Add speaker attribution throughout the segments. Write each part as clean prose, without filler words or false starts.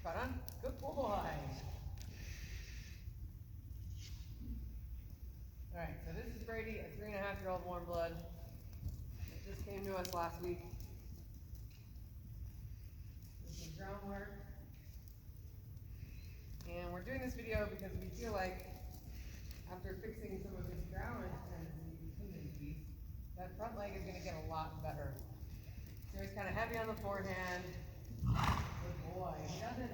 Speaker 1: Right on. Good boy. Alright, so this is Brady, a 3.5-year-old Warmblood. It just came to us last week. This is Groundwork. And we're doing this video because we feel like after fixing some of his ground tendencies, that front leg is going to get a lot better. So he's kind of heavy on the forehand. Good boy. He doesn't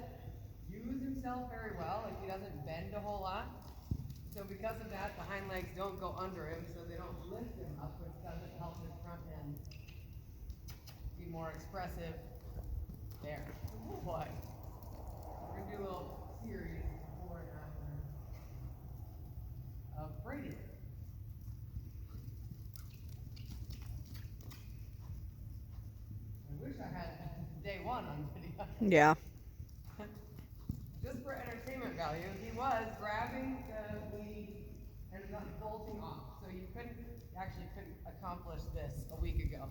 Speaker 1: use himself very well, like he doesn't bend a whole lot. So because of that, the hind legs don't go under him, so they don't lift him up, which doesn't help his front end be more expressive. There. Good boy. We're going to do a little series before and after of Brady. I wish I had day one on video.
Speaker 2: Yeah.
Speaker 1: Just for entertainment value, he was grabbing the lead and not bolting off. So you couldn't accomplish this a week ago.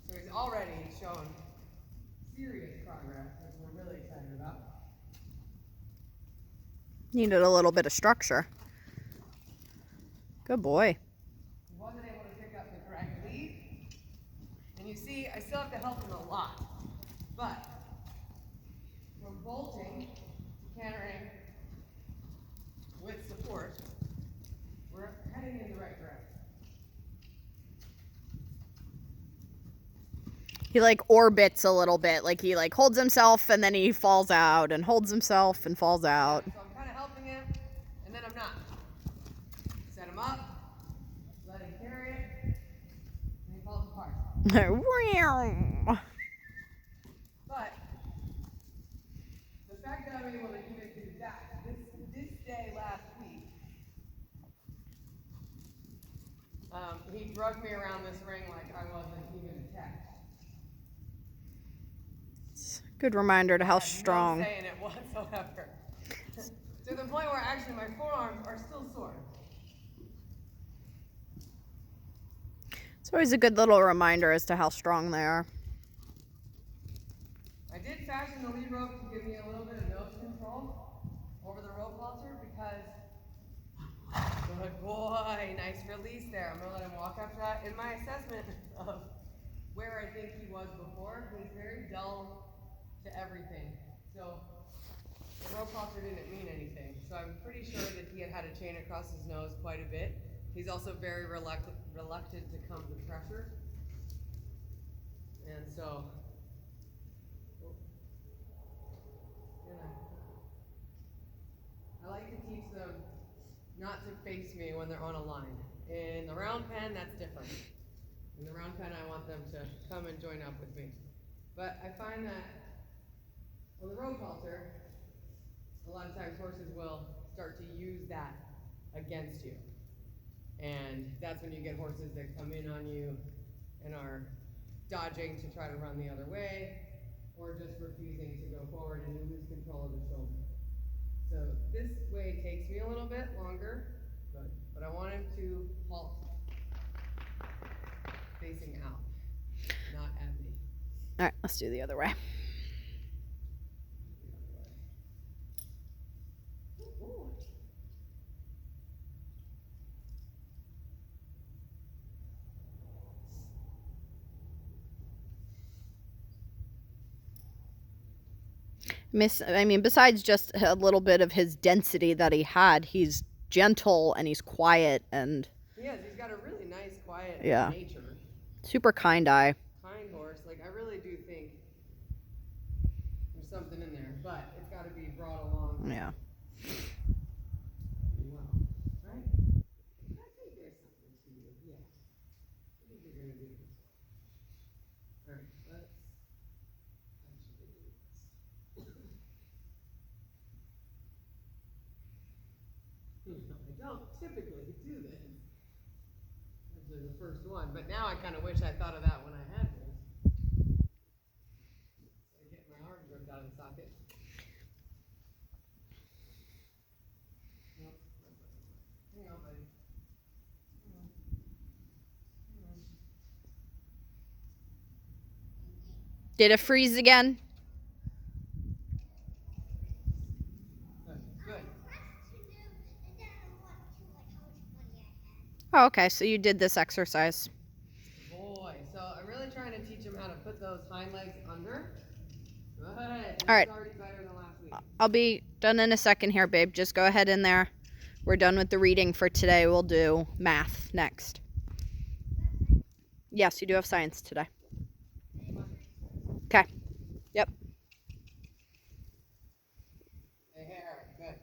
Speaker 1: So he's already shown serious progress, which we're really excited about.
Speaker 2: Needed a little bit of structure. Good boy.
Speaker 1: He wasn't able to pick up the correct lead. And you see, I still have to help him a lot. But from bolting to cantering with support, we're heading in the right direction.
Speaker 2: He like orbits a little bit, like he like holds himself and then he falls out and holds himself and falls out.
Speaker 1: So I'm kind of helping him, and then I'm not. Set him up, let him carry it, and he falls apart. But the fact that I'm able to even do that, this day last week, he drugged me around this ring like I wasn't even attached.
Speaker 2: Good reminder to how strong.
Speaker 1: No say in it whatsoever. To the point where actually my forearms are still sore.
Speaker 2: It's always a good little reminder as to how strong they are.
Speaker 1: I did fashion the lead rope to give me a little bit of nose control over the rope halter because, good boy, nice release there. I'm going to let him walk after that. In my assessment of where I think he was before, he's very dull to everything. So the rope halter didn't mean anything. So I'm pretty sure that he had a chain across his nose quite a bit. He's also very reluctant to come to pressure. And so I like to teach them not to face me when they're on a line. In the round pen, that's different. In the round pen, I want them to come and join up with me. But I find that on the rope halter, a lot of times horses will start to use that against you. And that's when you get horses that come in on you and are dodging to try to run the other way, or just refusing to go forward and you lose control of the shoulder. So this way takes me a little bit longer, but I want him to halt facing out, not at me.
Speaker 2: All right, let's do the other way. Besides just a little bit of his density that he had, he's gentle and he's quiet and...
Speaker 1: He is. He's got a really nice, quiet nature.
Speaker 2: Super kind eye.
Speaker 1: Kind horse. Like, I really do think there's something in there, but it's got to be brought along.
Speaker 2: Yeah.
Speaker 1: Well, right? I think there's something to you. Yeah. I think you're going to do this. All right, let's actually do this. I don't typically do this. Actually, the first one, but now I kind of wish I thought of that when I had this. I get my arms ripped out of the socket. Nope. Hang on, buddy. Hang on. Hang on.
Speaker 2: Did it freeze again? Oh, okay, so you did this exercise.
Speaker 1: Boy, so I'm really trying to teach him how to put those hind legs under. Good.
Speaker 2: All
Speaker 1: This
Speaker 2: right.
Speaker 1: is already better than last week.
Speaker 2: I'll be done in a second here, babe. Just go ahead in there. We're done with the reading for today. We'll do math next. Yes, you do have science today. Okay. Yep.
Speaker 1: There, good.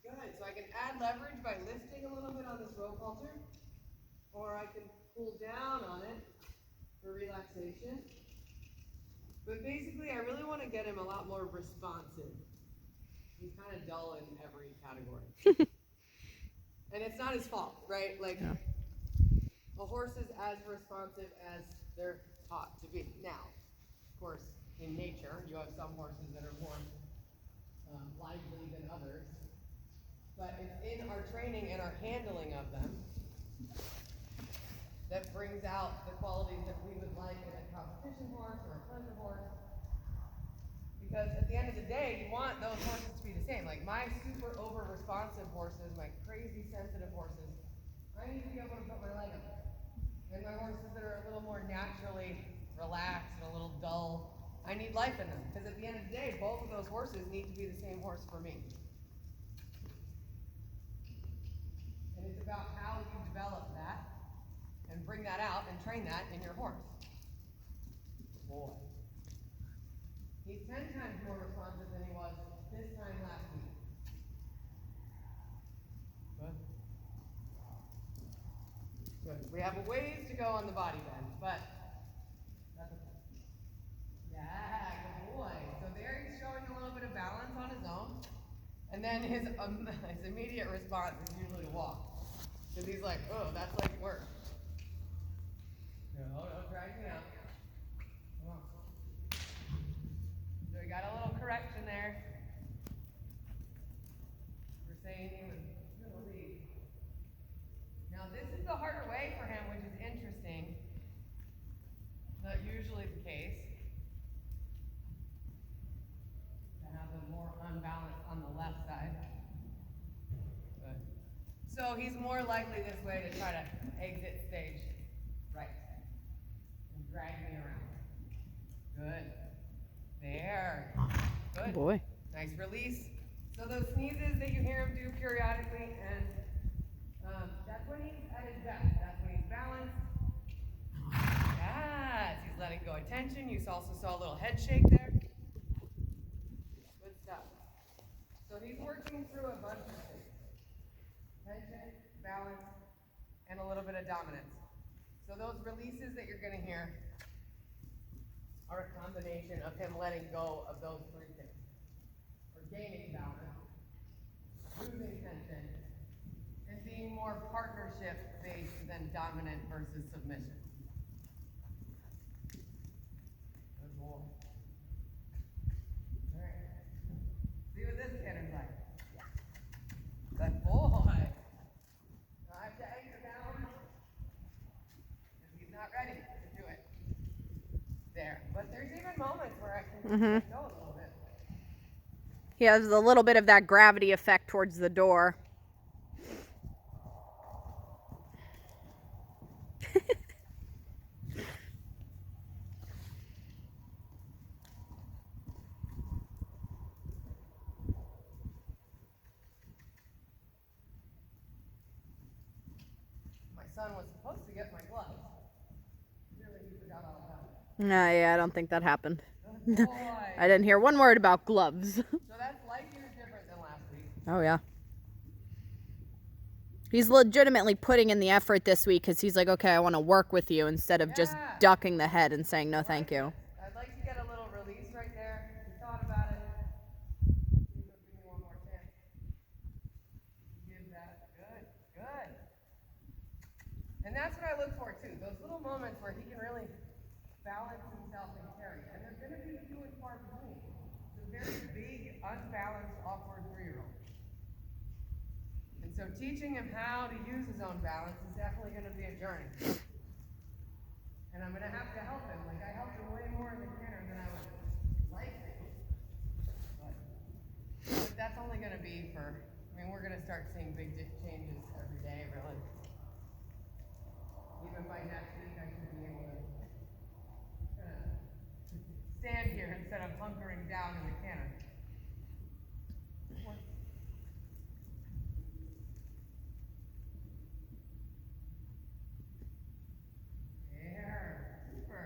Speaker 1: Good, so I can add leverage by lifting a little bit on this rope halter, or I can pull down on it for relaxation. But basically, I really want to get him a lot more responsive. He's kind of dull in every category. And it's not his fault, right? Like,
Speaker 2: Yeah.
Speaker 1: a horse is as responsive as they're taught to be. Now, of course, in nature, you have some horses that are more lively than others. But it's in our training and our handling of them that brings out the qualities that we would like in a competition horse or a pleasure horse. Because at the end of the day, you want those horses to be the same. Like my super over responsive horses, my crazy sensitive horses, I need to be able to put my leg up there. And my horses that are a little more naturally relaxed and a little dull, I need life in them. Because at the end of the day, both of those horses need to be the same horse for me. And it's about how you develop that and bring that out and train that in your horse. Boy. He's 10 times more responsive than he was this time last week. Good. Good. We have a ways to go on the body bend, but that's okay. Yeah, good boy. So there he's showing a little bit of balance on his own. And then his immediate response is usually to walk. Because he's like, oh, that's like work. No, don't drag me out. Come on. So we got a little correction there. We're saying he was going to leave. Now this is the harder way for him, which is interesting. Not usually the case. To have him more unbalanced on the left side. Good. So he's more likely this way to try to exit stage right. And drag me around. Good. There. Good.
Speaker 2: Good boy.
Speaker 1: Nice release. So those sneezes that you hear him do periodically, and that's when he's at his best. That's when he's balanced. Yes, he's letting go of tension. You also saw a little head shake there. Good stuff. So he's working through a bunch of things. Tension, balance, and a little bit of dominance. So those releases that you're going to hear are a combination of him letting go of those three things. Or gaining balance, losing tension, and being more partnership-based than dominant versus submission. Good boy. All right. See what this canter's like. Good boy. Now I have to anchor down. Because he's not ready to do it. There. But there's even moments where I can let go a little bit.
Speaker 2: He has a little bit of that gravity effect towards the door.
Speaker 1: My son was supposed to get my gloves. Really, he forgot all about it.
Speaker 2: No, yeah, I don't think that happened.
Speaker 1: Good boy.
Speaker 2: I didn't hear one word about gloves.
Speaker 1: So that's light years different than last week.
Speaker 2: Oh, yeah. He's legitimately putting in the effort this week because he's like, okay, I want to work with you instead of just ducking the head and saying no thank you.
Speaker 1: I'd like to get a little release right there. He thought about it. Give me one more chance. Give that. Good. Good. And that's what I look for too. Those little moments where he can really balance himself and carry. And they're going to be few and far between. It's a very big, unbalanced, awkward 3-year-old. And so teaching him how to use his own balance is definitely going to be a journey. And I'm going to have to help him. Like I helped him way more in the canter than I would like to. But that's only going to be for, I mean, we're going to start seeing big changes every day, really. next week I should be able to stand here instead of hunkering down in the canter. There, super.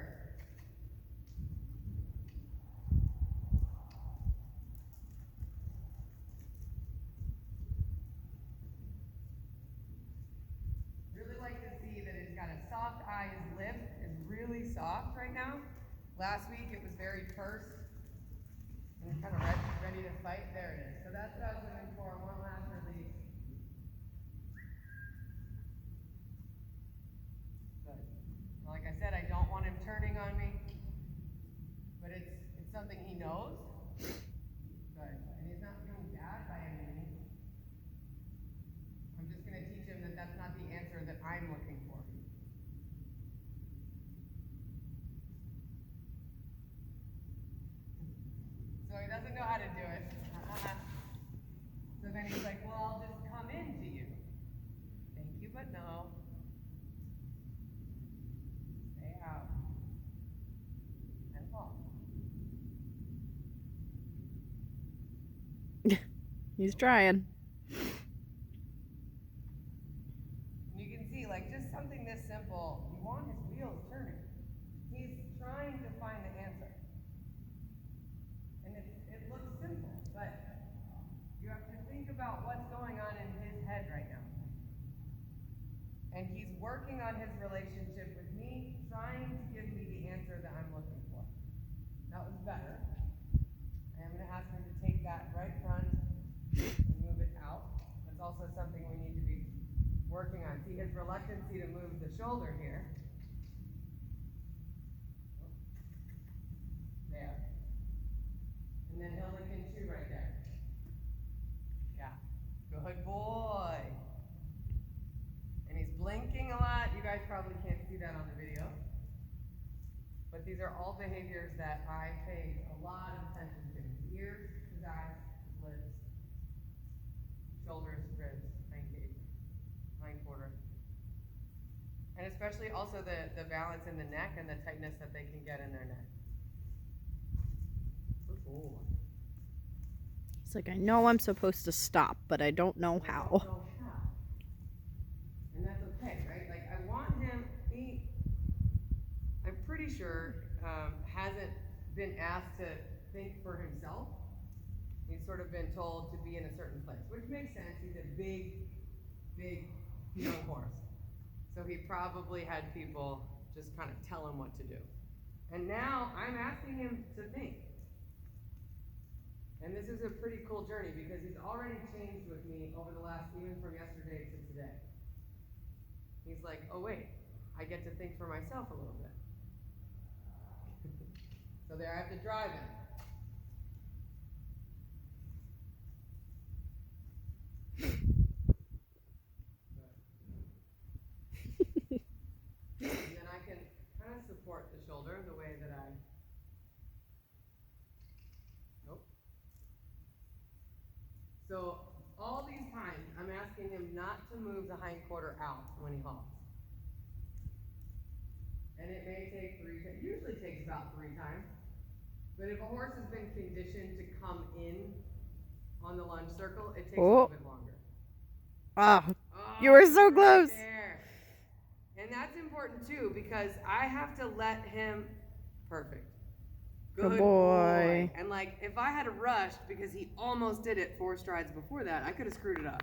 Speaker 1: Really like to see that it's got a soft eye. His lip is really soft right now. Last week it was very pursed and kind of ready to fight. There it is. So that's what I was looking for. One last release. Good. Like I said, I don't want him turning on me, but it's something he knows. Good. And he's not feeling bad by any means. I'm just going to teach him that that's not the answer that I'm looking for. So he doesn't know how to do it. So then he's like, well, I'll just come into you. Thank you, but no. Stay out. And fall.
Speaker 2: He's trying.
Speaker 1: You can see, like, just something this simple, you want his wheels turning. He's trying to find the answer. And it looks simple, but you have to think about what's going on in his head right now. And he's working on his relationship with me, trying to give me the answer that I'm looking for. That was better. I am going to ask him to take that right front and move it out. That's also something we need to be working on. See his reluctancy to move the shoulder here. There. And then he'll lick and chew right there. Yeah. Good boy. And he's blinking a lot. You guys probably can't see that on the video. But these are all behaviors that I pay a lot of attention to. His ears, his eyes, his lips, shoulders, ribs, hind quarter. And especially also the balance in the neck and the tightness that they can get in their neck. Good boy.
Speaker 2: It's like, I know I'm supposed to stop, but I don't know how.
Speaker 1: I don't know how. And that's okay, right? Like, I want him, I'm pretty sure, hasn't been asked to think for himself. He's sort of been told to be in a certain place, which makes sense. He's a big young horse. So he probably had people just kind of tell him what to do. And now I'm asking him to think. And this is a pretty cool journey because he's already changed with me over the last, even from yesterday to today. He's like, oh wait, I get to think for myself a little bit. So there I have to drive him. And then I can kind of support the shoulder the way that I, nope. So all these times I'm asking him not to move the hind quarter out when he halts. And it may take it usually takes about 3 times. But if a horse has been conditioned to come in on the lunge circle, it takes a little bit longer.
Speaker 2: Ah, you were so close.
Speaker 1: Right there. And that's important too, because I have to let him, perfect. Good boy. And like, if I had rushed because he almost did it 4 strides before that, I could have screwed it up.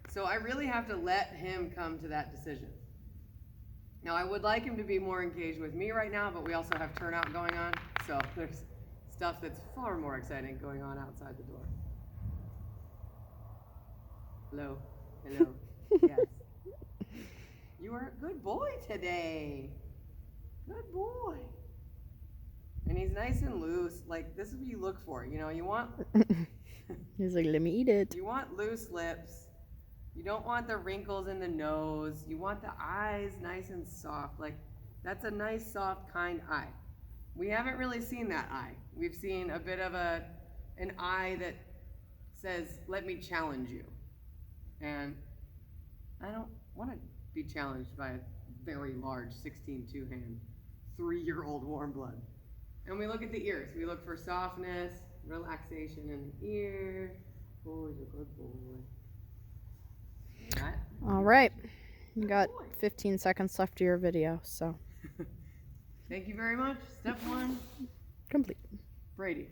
Speaker 1: So I really have to let him come to that decision. Now, I would like him to be more engaged with me right now, but we also have turnout going on. So there's stuff that's far more exciting going on outside the door. Hello. Hello. Yes. You are a good boy today. Good boy. And he's nice and loose. Like, this is what you look for. You know, you want...
Speaker 2: He's like, let me eat it.
Speaker 1: You want loose lips. You don't want the wrinkles in the nose. You want the eyes nice and soft. Like, that's a nice, soft, kind eye. We haven't really seen that eye. We've seen a bit of an eye that says, let me challenge you. And I don't want to be challenged by very large 16 two-hand, 3-year-old Warmblood. And we look at the ears. We look for softness, relaxation in the ear. Oh, he's a good boy. That,
Speaker 2: All right. You got 15 seconds left of your video, so.
Speaker 1: Thank you very much. Step 1.
Speaker 2: Complete.
Speaker 1: Brady.